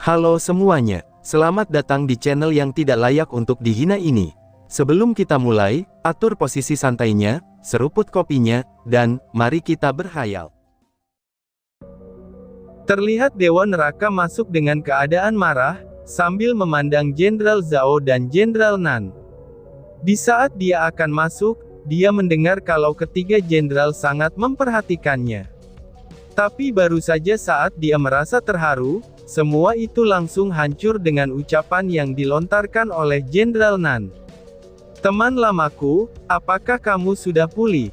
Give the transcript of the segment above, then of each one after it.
Halo semuanya, selamat datang di channel yang tidak layak untuk dihina ini. Sebelum kita mulai, atur posisi santainya, seruput kopinya, dan mari kita berkhayal. Terlihat Dewa Neraka masuk dengan keadaan marah, sambil memandang Jenderal Zhao dan Jenderal Nan. Di saat dia akan masuk, dia mendengar kalau ketiga jenderal sangat memperhatikannya. Tapi baru saja saat dia merasa terharu, semua itu langsung hancur dengan ucapan yang dilontarkan oleh Jenderal Nan. "Teman lamaku, apakah kamu sudah pulih?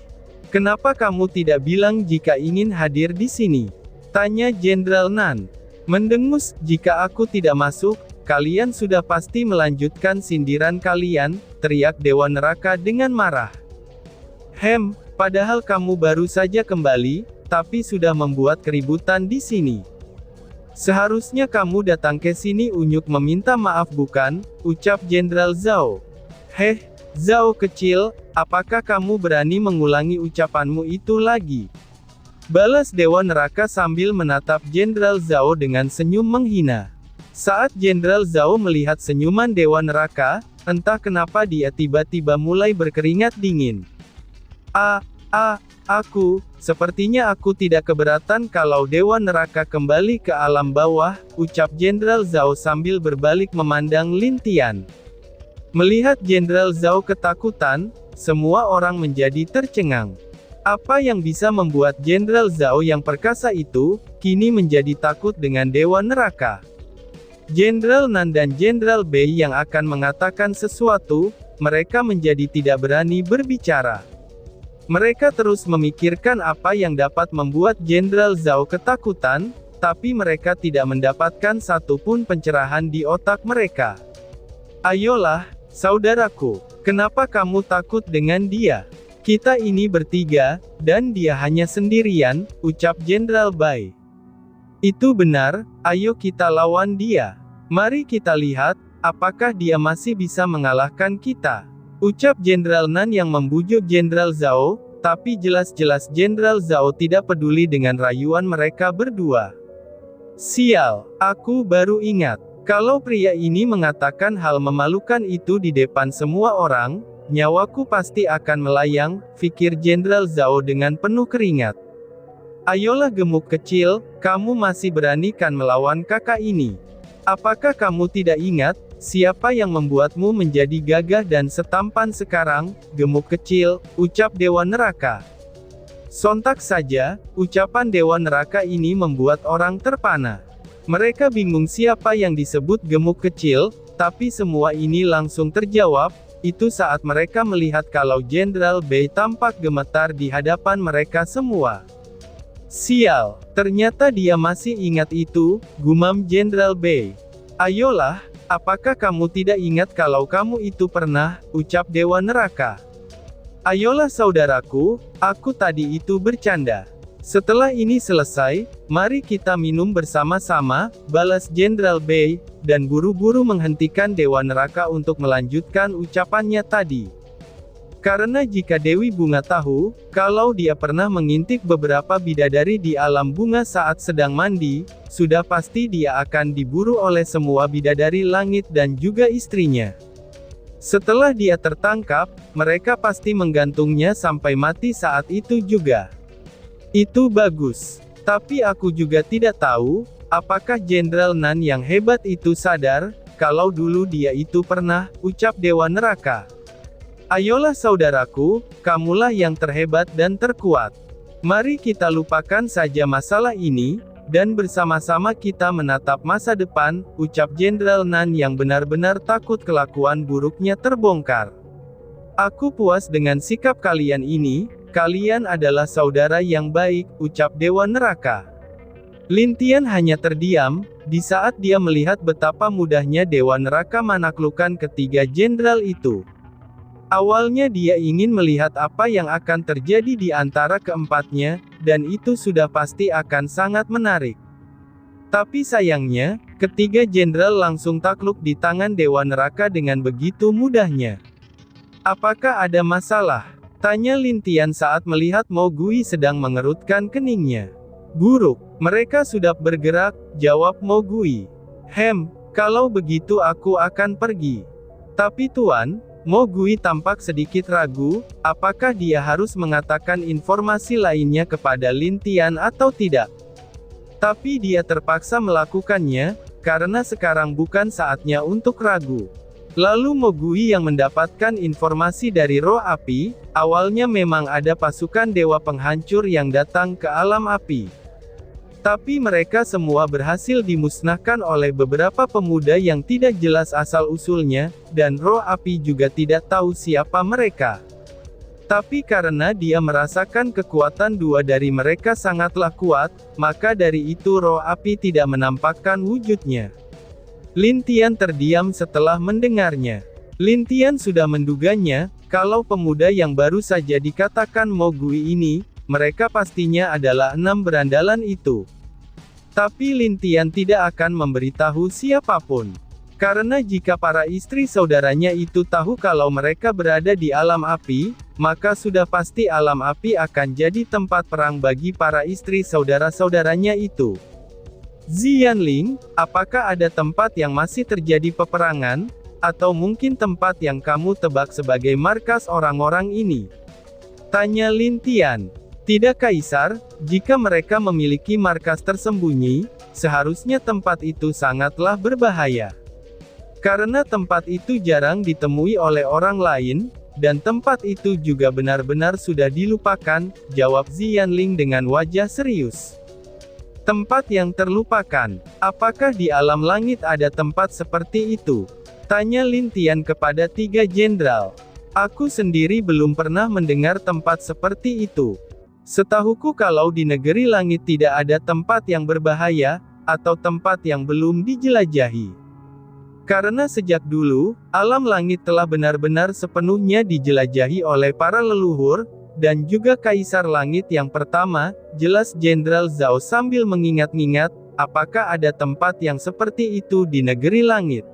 Kenapa kamu tidak bilang jika ingin hadir di sini?" tanya Jenderal Nan. "Mendengus, jika aku tidak masuk, kalian sudah pasti melanjutkan sindiran kalian," teriak Dewa Neraka dengan marah. Padahal kamu baru saja kembali, tapi sudah membuat keributan di sini. Seharusnya kamu datang ke sini untuk meminta maaf bukan?" ucap Jenderal Zhao. Zhao kecil, apakah kamu berani mengulangi ucapanmu itu lagi?" balas Dewa Neraka sambil menatap Jenderal Zhao dengan senyum menghina. Saat Jenderal Zhao melihat senyuman Dewa Neraka, entah kenapa dia tiba-tiba mulai berkeringat dingin. Sepertinya aku tidak keberatan kalau Dewa Neraka kembali ke alam bawah, ucap Jenderal Zhao sambil berbalik memandang Lin Tian. Melihat Jenderal Zhao ketakutan, semua orang menjadi tercengang. Apa yang bisa membuat Jenderal Zhao yang perkasa itu, kini menjadi takut dengan Dewa Neraka? Jenderal Nan dan Jenderal Bei yang akan mengatakan sesuatu, mereka menjadi tidak berani berbicara. Mereka terus memikirkan apa yang dapat membuat Jenderal Zhao ketakutan, tapi mereka tidak mendapatkan satupun pencerahan di otak mereka. "Ayolah, saudaraku, kenapa kamu takut dengan dia? Kita ini bertiga, dan dia hanya sendirian," ucap Jenderal Bai. "Itu benar, ayo kita lawan dia. Mari kita lihat, apakah dia masih bisa mengalahkan kita," ucap Jenderal Nan yang membujuk Jenderal Zhao, tapi jelas-jelas Jenderal Zhao tidak peduli dengan rayuan mereka berdua. "Sial, aku baru ingat. Kalau pria ini mengatakan hal memalukan itu di depan semua orang, nyawaku pasti akan melayang," pikir Jenderal Zhao dengan penuh keringat. "Ayolah gemuk kecil, kamu masih beranikan melawan kakak ini. Apakah kamu tidak ingat, siapa yang membuatmu menjadi gagah dan setampan sekarang, gemuk kecil?" ucap Dewa Neraka. Sontak saja, ucapan Dewa Neraka ini membuat orang terpana. Mereka bingung siapa yang disebut gemuk kecil, tapi semua ini langsung terjawab, itu saat mereka melihat kalau Jenderal Bei tampak gemetar di hadapan mereka semua. "Sial, ternyata dia masih ingat itu," gumam Jenderal Bei. "Ayolah, apakah kamu tidak ingat kalau kamu itu pernah," ucap Dewa Neraka. "Ayolah saudaraku, aku tadi itu bercanda. Setelah ini selesai, mari kita minum bersama-sama," balas Jenderal Bei, dan buru-buru menghentikan Dewa Neraka untuk melanjutkan ucapannya tadi. Karena jika Dewi Bunga tahu, kalau dia pernah mengintip beberapa bidadari di alam bunga saat sedang mandi, sudah pasti dia akan diburu oleh semua bidadari langit dan juga istrinya. Setelah dia tertangkap, mereka pasti menggantungnya sampai mati saat itu juga. Itu bagus. Tapi aku juga tidak tahu, apakah Jenderal Nan yang hebat itu sadar, kalau dulu dia itu pernah, ucap Dewa Neraka. "Ayolah saudaraku, kamulah yang terhebat dan terkuat. Mari kita lupakan saja masalah ini, dan bersama-sama kita menatap masa depan," ucap Jenderal Nan yang benar-benar takut kelakuan buruknya terbongkar. "Aku puas dengan sikap kalian ini, kalian adalah saudara yang baik," ucap Dewa Neraka. Lin Tian hanya terdiam, di saat dia melihat betapa mudahnya Dewa Neraka menaklukkan ketiga jenderal itu. Awalnya dia ingin melihat apa yang akan terjadi di antara keempatnya, dan itu sudah pasti akan sangat menarik. Tapi sayangnya, ketiga jenderal langsung takluk di tangan Dewa Neraka dengan begitu mudahnya. "Apakah ada masalah?" tanya Lin Tian saat melihat Mo Gui sedang mengerutkan keningnya. "Buruk, mereka sudah bergerak," jawab Mo Gui. Kalau begitu aku akan pergi. Tapi Tuan, Mo Gui tampak sedikit ragu, apakah dia harus mengatakan informasi lainnya kepada Lin Tian atau tidak. Tapi dia terpaksa melakukannya, karena sekarang bukan saatnya untuk ragu. Lalu Mo Gui yang mendapatkan informasi dari roh api, awalnya memang ada pasukan dewa penghancur yang datang ke alam api. Tapi mereka semua berhasil dimusnahkan oleh beberapa pemuda yang tidak jelas asal-usulnya, dan roh api juga tidak tahu siapa mereka. Tapi karena dia merasakan kekuatan dua dari mereka sangatlah kuat, maka dari itu roh api tidak menampakkan wujudnya. Lin Tian terdiam setelah mendengarnya. Lin Tian sudah menduganya, kalau pemuda yang baru saja dikatakan Mo Gui ini, mereka pastinya adalah 6 berandalan itu. Tapi Lin Tian tidak akan memberitahu siapapun. Karena jika para istri saudaranya itu tahu kalau mereka berada di alam api, maka sudah pasti alam api akan jadi tempat perang bagi para istri saudara-saudaranya itu. Xianling, apakah ada tempat yang masih terjadi peperangan, atau mungkin tempat yang kamu tebak sebagai markas orang-orang ini? Tanya Lin Tian. Tidak Kaisar, jika mereka memiliki markas tersembunyi, seharusnya tempat itu sangatlah berbahaya. Karena tempat itu jarang ditemui oleh orang lain, dan tempat itu juga benar-benar sudah dilupakan, jawab Xianling dengan wajah serius. Tempat yang terlupakan, apakah di alam langit ada tempat seperti itu? Tanya Lin Tian kepada 3 jenderal. Aku sendiri belum pernah mendengar tempat seperti itu. Setahuku kalau di negeri langit tidak ada tempat yang berbahaya, atau tempat yang belum dijelajahi. Karena sejak dulu, alam langit telah benar-benar sepenuhnya dijelajahi oleh para leluhur, dan juga Kaisar Langit yang pertama, jelas Jenderal Zhao sambil mengingat-ingat, apakah ada tempat yang seperti itu di negeri langit.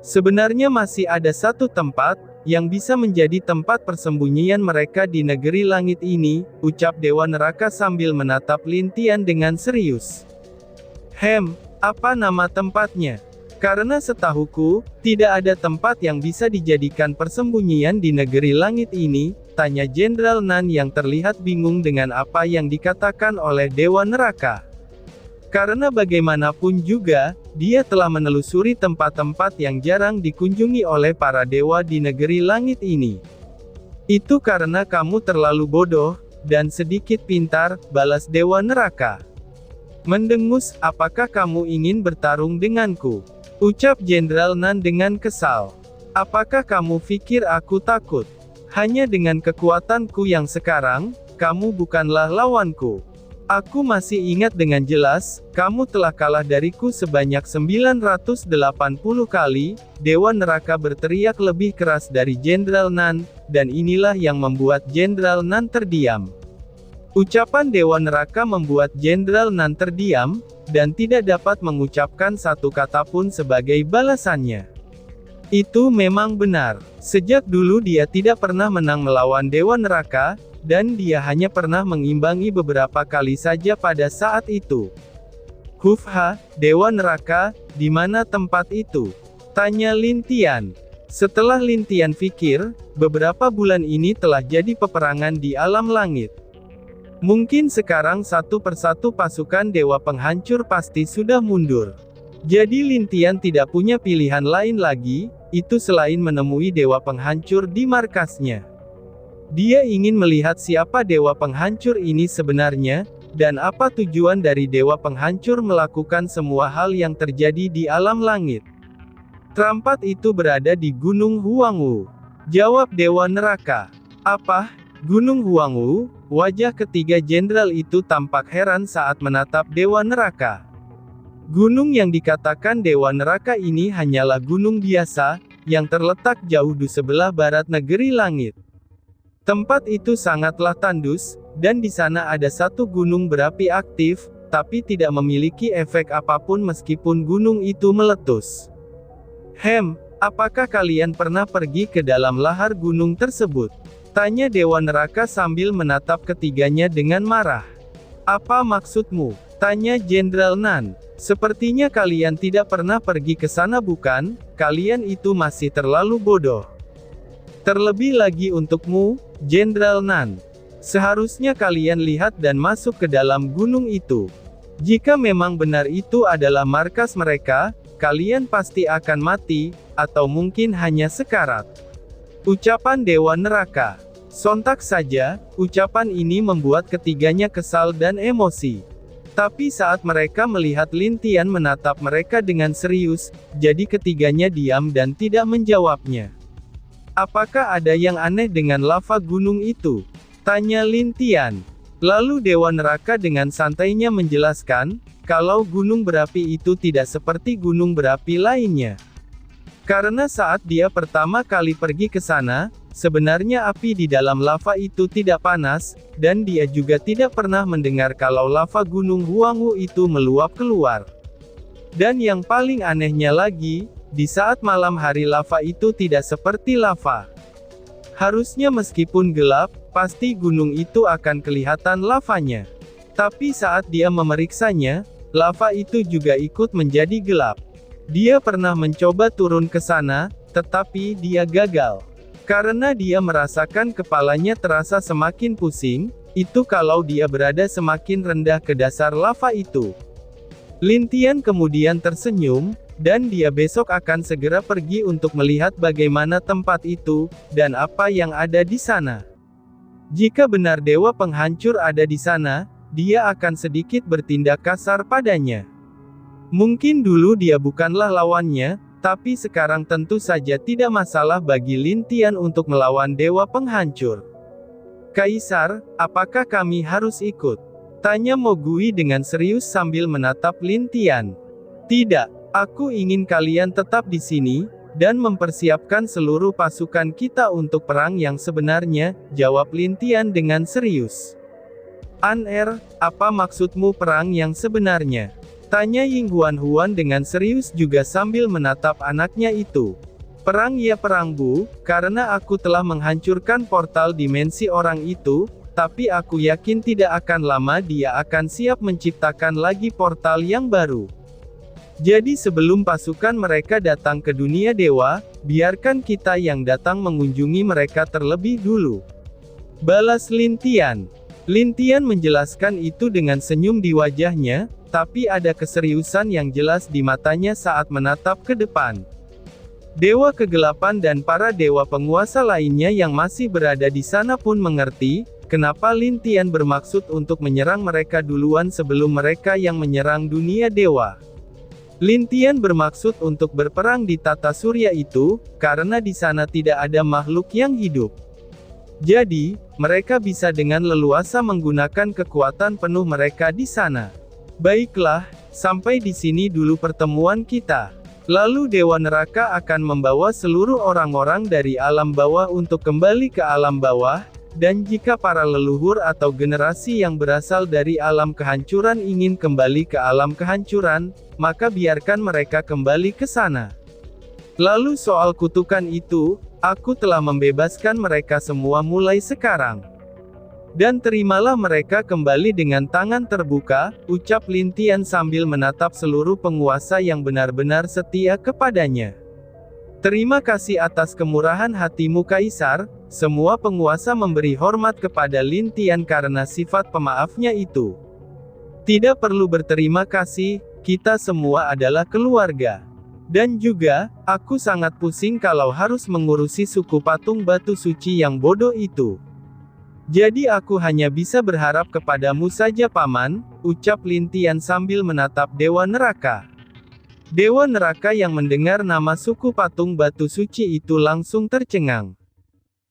Sebenarnya masih ada satu tempat, yang bisa menjadi tempat persembunyian mereka di negeri langit ini, ucap Dewa Neraka sambil menatap Lin Tian dengan serius. Apa nama tempatnya? Karena setahuku, tidak ada tempat yang bisa dijadikan persembunyian di negeri langit ini, tanya Jenderal Nan yang terlihat bingung dengan apa yang dikatakan oleh Dewa Neraka. Karena bagaimanapun juga, dia telah menelusuri tempat-tempat yang jarang dikunjungi oleh para dewa di negeri langit ini. Itu karena kamu terlalu bodoh, dan sedikit pintar, balas Dewa Neraka. Mendengus, apakah kamu ingin bertarung denganku? Ucap Jenderal Nan dengan kesal. Apakah kamu pikir aku takut? Hanya dengan kekuatanku yang sekarang, kamu bukanlah lawanku. Aku masih ingat dengan jelas, kamu telah kalah dariku sebanyak 980 kali, Dewa Neraka berteriak lebih keras dari Jenderal Nan, dan inilah yang membuat Jenderal Nan terdiam. Ucapan Dewa Neraka membuat Jenderal Nan terdiam, dan tidak dapat mengucapkan satu kata pun sebagai balasannya. Itu memang benar. Sejak dulu dia tidak pernah menang melawan Dewa Neraka, dan dia hanya pernah mengimbangi beberapa kali saja pada saat itu. Dewa Neraka, di mana tempat itu? Tanya Lin Tian. Setelah Lin Tian pikir, beberapa bulan ini telah jadi peperangan di alam langit. Mungkin sekarang satu persatu pasukan dewa penghancur pasti sudah mundur. Jadi Lin Tian tidak punya pilihan lain lagi, itu selain menemui dewa penghancur di markasnya. Dia ingin melihat siapa dewa penghancur ini sebenarnya, dan apa tujuan dari dewa penghancur melakukan semua hal yang terjadi di alam langit. Tempat itu berada di Gunung Huangwu. Jawab Dewa Neraka. Apa? Gunung Huangwu? Wajah ketiga jenderal itu tampak heran saat menatap Dewa Neraka. Gunung yang dikatakan Dewa Neraka ini hanyalah gunung biasa, yang terletak jauh di sebelah barat negeri langit. Tempat itu sangatlah tandus, dan di sana ada satu gunung berapi aktif, tapi tidak memiliki efek apapun meskipun gunung itu meletus. Apakah kalian pernah pergi ke dalam lahar gunung tersebut? Tanya Dewa Neraka sambil menatap ketiganya dengan marah. Apa maksudmu? Tanya Jenderal Nan. Sepertinya kalian tidak pernah pergi ke sana bukan? Kalian itu masih terlalu bodoh. Terlebih lagi untukmu, Jenderal Nan. Seharusnya kalian lihat dan masuk ke dalam gunung itu. Jika memang benar itu adalah markas mereka, kalian pasti akan mati, atau mungkin hanya sekarat. Ucapan Dewa Neraka. Sontak saja, ucapan ini membuat ketiganya kesal dan emosi. Tapi saat mereka melihat Lin Tian menatap mereka dengan serius, jadi ketiganya diam dan tidak menjawabnya. Apakah ada yang aneh dengan lava gunung itu? Tanya Lin Tian. Lalu Dewa Neraka dengan santainya menjelaskan, kalau gunung berapi itu tidak seperti gunung berapi lainnya. Karena saat dia pertama kali pergi ke sana, sebenarnya api di dalam lava itu tidak panas, dan dia juga tidak pernah mendengar kalau lava gunung Huangwu itu meluap keluar. Dan yang paling anehnya lagi, di saat malam hari lava itu tidak seperti lava. Harusnya meskipun gelap, pasti gunung itu akan kelihatan lavanya. Tapi saat dia memeriksanya, lava itu juga ikut menjadi gelap. Dia pernah mencoba turun ke sana, tetapi dia gagal. Karena dia merasakan kepalanya terasa semakin pusing, itu kalau dia berada semakin rendah ke dasar lava itu. Lin Tian kemudian tersenyum, dan dia besok akan segera pergi untuk melihat bagaimana tempat itu, dan apa yang ada di sana. Jika benar Dewa Penghancur ada di sana, dia akan sedikit bertindak kasar padanya. Mungkin dulu dia bukanlah lawannya, tapi sekarang tentu saja tidak masalah bagi Lin Tian untuk melawan Dewa Penghancur. Kaisar, apakah kami harus ikut? Tanya Mo Gui dengan serius sambil menatap Lin Tian. Tidak, aku ingin kalian tetap di sini, dan mempersiapkan seluruh pasukan kita untuk perang yang sebenarnya, jawab Lin Tian dengan serius. Apa maksudmu perang yang sebenarnya? Tanya Ying Huan dengan serius juga sambil menatap anaknya itu. Perang ya perang Bu, karena aku telah menghancurkan portal dimensi orang itu, tapi aku yakin tidak akan lama dia akan siap menciptakan lagi portal yang baru. Jadi sebelum pasukan mereka datang ke dunia dewa, biarkan kita yang datang mengunjungi mereka terlebih dulu. Balas Lin Tian. Lin Tian menjelaskan itu dengan senyum di wajahnya, tapi ada keseriusan yang jelas di matanya saat menatap ke depan. Dewa Kegelapan dan para dewa penguasa lainnya yang masih berada di sana pun mengerti, kenapa Lin Tian bermaksud untuk menyerang mereka duluan sebelum mereka yang menyerang dunia dewa. Lin Tian bermaksud untuk berperang di tata surya itu, karena di sana tidak ada makhluk yang hidup. Jadi, mereka bisa dengan leluasa menggunakan kekuatan penuh mereka di sana. Baiklah, sampai di sini dulu pertemuan kita. Lalu Dewa Neraka akan membawa seluruh orang-orang dari alam bawah untuk kembali ke alam bawah, dan jika para leluhur atau generasi yang berasal dari alam kehancuran ingin kembali ke alam kehancuran, maka biarkan mereka kembali ke sana. Lalu soal kutukan itu, aku telah membebaskan mereka semua mulai sekarang. Dan terimalah mereka kembali dengan tangan terbuka, ucap Lin Tian sambil menatap seluruh penguasa yang benar-benar setia kepadanya. Terima kasih atas kemurahan hatimu Kaisar, semua penguasa memberi hormat kepada Lin Tian karena sifat pemaafnya itu. Tidak perlu berterima kasih, kita semua adalah keluarga. Dan juga, aku sangat pusing kalau harus mengurusi suku patung batu suci yang bodoh itu. Jadi aku hanya bisa berharap kepadamu saja Paman, ucap Lin Tian sambil menatap Dewa Neraka. Dewa Neraka yang mendengar nama suku patung batu suci itu langsung tercengang.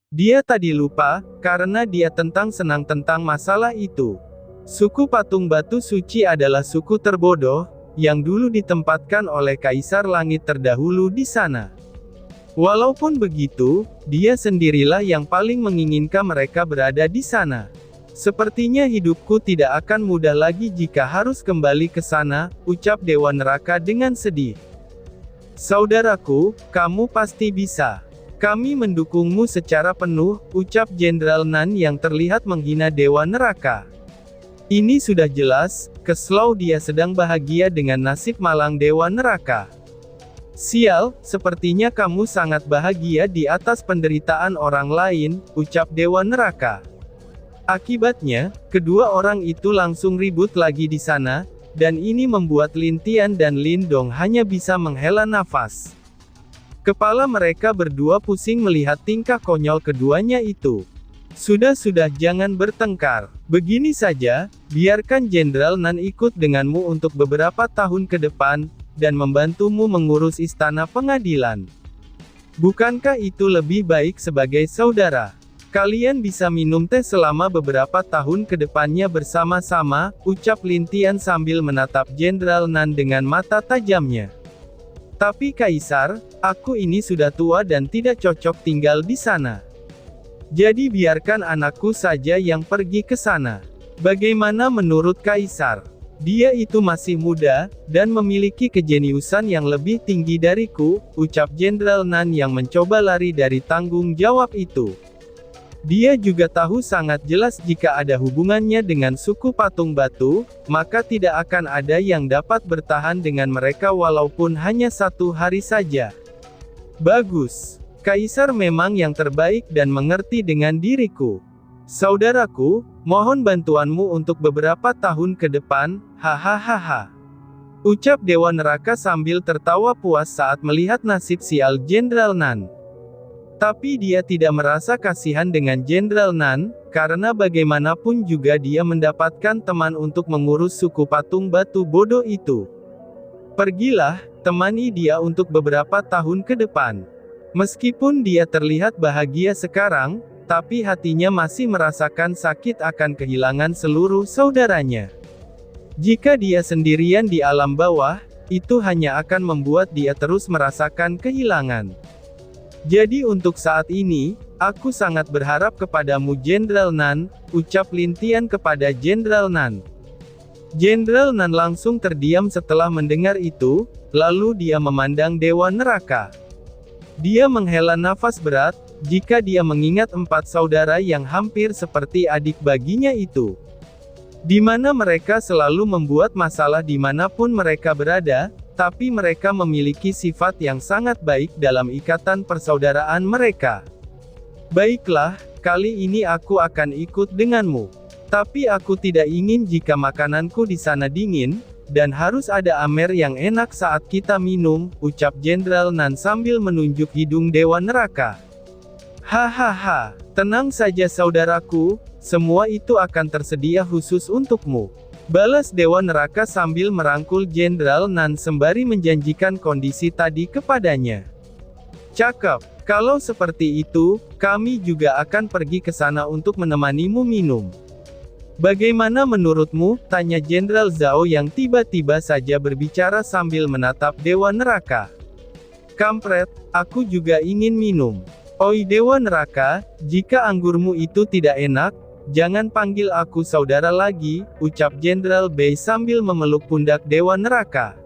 Dia tadi lupa, karena dia senang tentang masalah itu. Suku patung batu suci adalah suku terbodoh, yang dulu ditempatkan oleh Kaisar Langit terdahulu di sana. Walaupun begitu, dia sendirilah yang paling menginginkan mereka berada di sana. Sepertinya hidupku tidak akan mudah lagi jika harus kembali ke sana, ucap Dewa Neraka dengan sedih. Saudaraku, kamu pasti bisa. Kami mendukungmu secara penuh, ucap Jenderal Nan yang terlihat menghina Dewa Neraka. Ini sudah jelas, keslau dia sedang bahagia dengan nasib malang Dewa Neraka. Sial, sepertinya kamu sangat bahagia di atas penderitaan orang lain, ucap Dewa Neraka. Akibatnya, kedua orang itu langsung ribut lagi di sana, dan ini membuat Lin Tian dan Lin Dong hanya bisa menghela nafas. Kepala mereka berdua pusing melihat tingkah konyol keduanya itu. Sudah, jangan bertengkar. Begini saja, biarkan Jenderal Nan ikut denganmu untuk beberapa tahun ke depan, dan membantumu mengurus istana pengadilan. Bukankah itu lebih baik sebagai saudara? Kalian bisa minum teh selama beberapa tahun ke depannya bersama-sama, ucap Lin Tian sambil menatap Jenderal Nan dengan mata tajamnya. Tapi Kaisar, aku ini sudah tua dan tidak cocok tinggal di sana. Jadi biarkan anakku saja yang pergi ke sana. Bagaimana menurut Kaisar? Dia itu masih muda, dan memiliki kejeniusan yang lebih tinggi dariku, ucap Jenderal Nan yang mencoba lari dari tanggung jawab itu. Dia juga tahu sangat jelas jika ada hubungannya dengan suku Patung Batu, maka tidak akan ada yang dapat bertahan dengan mereka walaupun hanya 1 hari saja. Bagus. Kaisar memang yang terbaik dan mengerti dengan diriku. Saudaraku, mohon bantuanmu untuk beberapa tahun ke depan, hahaha. Ucap Dewa Neraka sambil tertawa puas saat melihat nasib sial Jenderal Nan. Tapi dia tidak merasa kasihan dengan Jenderal Nan, karena bagaimanapun juga dia mendapatkan teman untuk mengurus suku Patung Batu bodoh itu. Pergilah, temani dia untuk beberapa tahun ke depan. Meskipun dia terlihat bahagia sekarang, tapi hatinya masih merasakan sakit akan kehilangan seluruh saudaranya. Jika dia sendirian di alam bawah, itu hanya akan membuat dia terus merasakan kehilangan. Jadi untuk saat ini, aku sangat berharap kepadamu Jenderal Nan, ucap Lin Tian kepada Jenderal Nan. Jenderal Nan langsung terdiam setelah mendengar itu, lalu dia memandang Dewa Neraka. Dia menghela nafas berat, jika dia mengingat 4 saudara yang hampir seperti adik baginya itu. Di mana mereka selalu membuat masalah dimanapun mereka berada, tapi mereka memiliki sifat yang sangat baik dalam ikatan persaudaraan mereka. Baiklah, kali ini aku akan ikut denganmu. Tapi aku tidak ingin jika makananku di sana dingin, dan harus ada amer yang enak saat kita minum, ucap Jenderal Nan sambil menunjuk hidung Dewa Neraka. Hahaha, tenang saja saudaraku, semua itu akan tersedia khusus untukmu. Balas Dewa Neraka sambil merangkul Jenderal Nan sembari menjanjikan kondisi tadi kepadanya. Cakep, kalau seperti itu, kami juga akan pergi ke sana untuk menemanimu minum. Bagaimana menurutmu? Tanya Jenderal Zhao yang tiba-tiba saja berbicara sambil menatap Dewa Neraka. Kampret, aku juga ingin minum. Oi Dewa Neraka, jika anggurmu itu tidak enak, jangan panggil aku saudara lagi, ucap Jenderal Bei sambil memeluk pundak Dewa Neraka.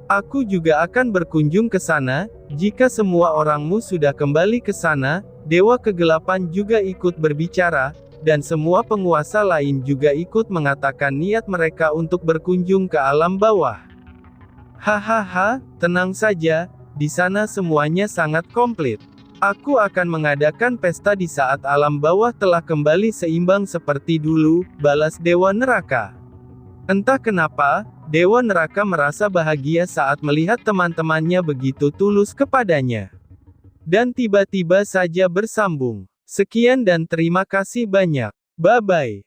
Aku juga akan berkunjung ke sana, jika semua orangmu sudah kembali ke sana, Dewa Kegelapan juga ikut berbicara, dan semua penguasa lain juga ikut mengatakan niat mereka untuk berkunjung ke alam bawah. Hahaha, tenang saja, di sana semuanya sangat komplit. Aku akan mengadakan pesta di saat alam bawah telah kembali seimbang seperti dulu, balas Dewa Neraka. Entah kenapa, Dewa Neraka merasa bahagia saat melihat teman-temannya begitu tulus kepadanya. Dan tiba-tiba saja bersambung. Sekian dan terima kasih banyak. Bye-bye.